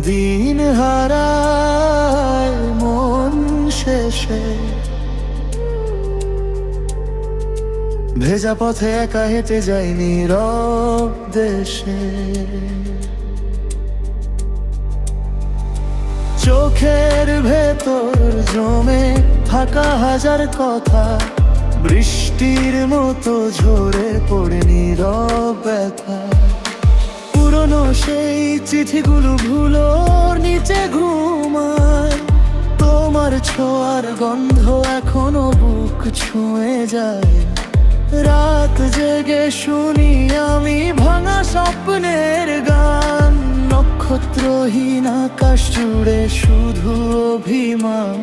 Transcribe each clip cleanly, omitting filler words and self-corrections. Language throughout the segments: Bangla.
দিন হারায় মন শেষে, ভেজা পথে একা হেঁটে যাই নীরব দেশে। চোখের ভেতর জমে থাকা হাজার কথা বৃষ্টির মতো ঝরে পড়ে নীরব ব্যথা। পুরনো সেই চিঠিগুলো ভুলোর নিচে ঘুমায়, তোমার ছোঁয়ার গন্ধ এখনো বুক ছুঁয়ে যায়। রাত জেগে শুনি আমি ভাঙা স্বপ্নের গান, নক্ষত্রহীন আকাশ জুড়ে শুধু অভিমান।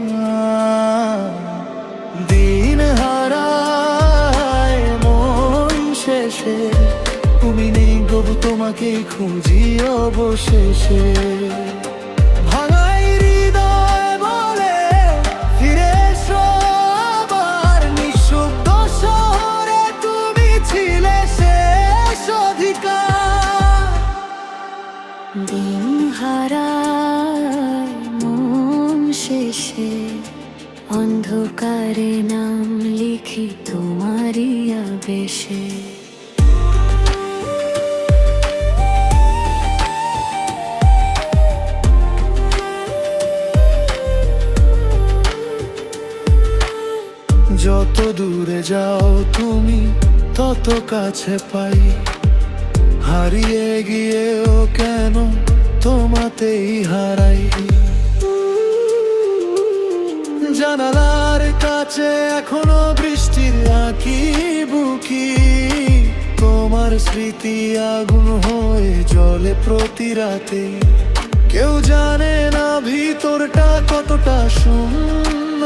দিন হারায় মন শেষে, তুমি নেই গবু তোমাকে খুঁজি অবশেষে। ভাঙাই হৃদয় বলে ফিরে এসো আবার, নিঃশব্দ শহরে তুমি ছিলে শেষ অধিকার। দিন হারায় মন শেষে, অন্ধকারে নাম লিখি তোমারই আবেশে। যত দূরে যাও তুমি তত কাছে পাই, হারিয়ে গিয়েও কেন তোমাতেই হারাই। জানালার কাছে এখনো বৃষ্টির আঁকি বুকি, তোমার স্মৃতি আগুন হয়ে জ্বলে প্রতি রাতে। কেউ জানে না ভিতরটা কতটা শূন্য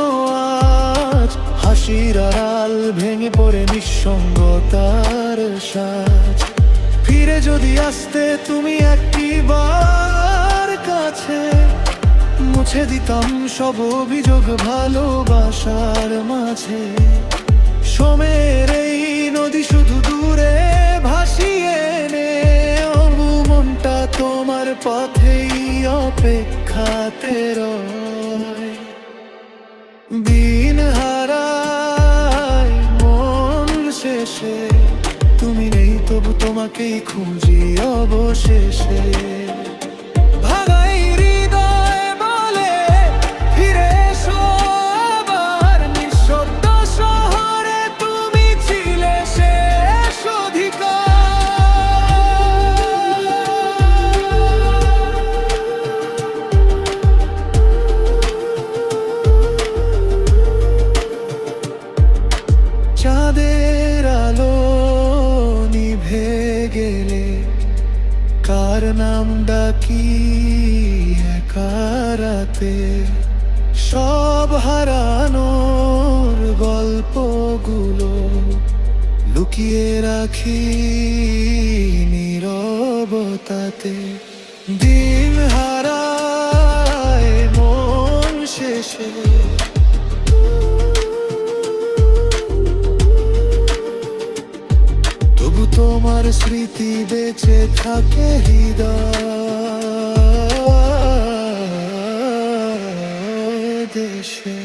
আজ, হাসির আড়াল ভেঙে পড়ে নিঃসঙ্গতার সাজ। ফিরে যদি আসতে তুমি একটিবার কাছে, মুছে দিতাম সব অভিযোগ ভালোবাসার মাঝে। সময়ের এই নদী শুধু দূরে ভাসিয়ে নে, অবু মনটা তোমার পথেই অপেক্ষাতে রয়। দিন হারায় মন শেষে, তুমি নেই তবু তোমাকেই খুঁজি অবশেষে। ভাগাই হৃদয় বলে ফিরে এসো আবার, নিঃশব্দ শহরে তুমি ছিলে শেষ অধিকার। চাঁদের আলো নিভে গেলে কার নাম ডাকি একা রাতে, সব হারানোর গল্পগুলো লুকিয়ে রাখি নীরবতাতে। দিন হারায় মন শেষে, তবু তোমার স্মৃতি বেঁচে থাকে হৃদয় দেশে।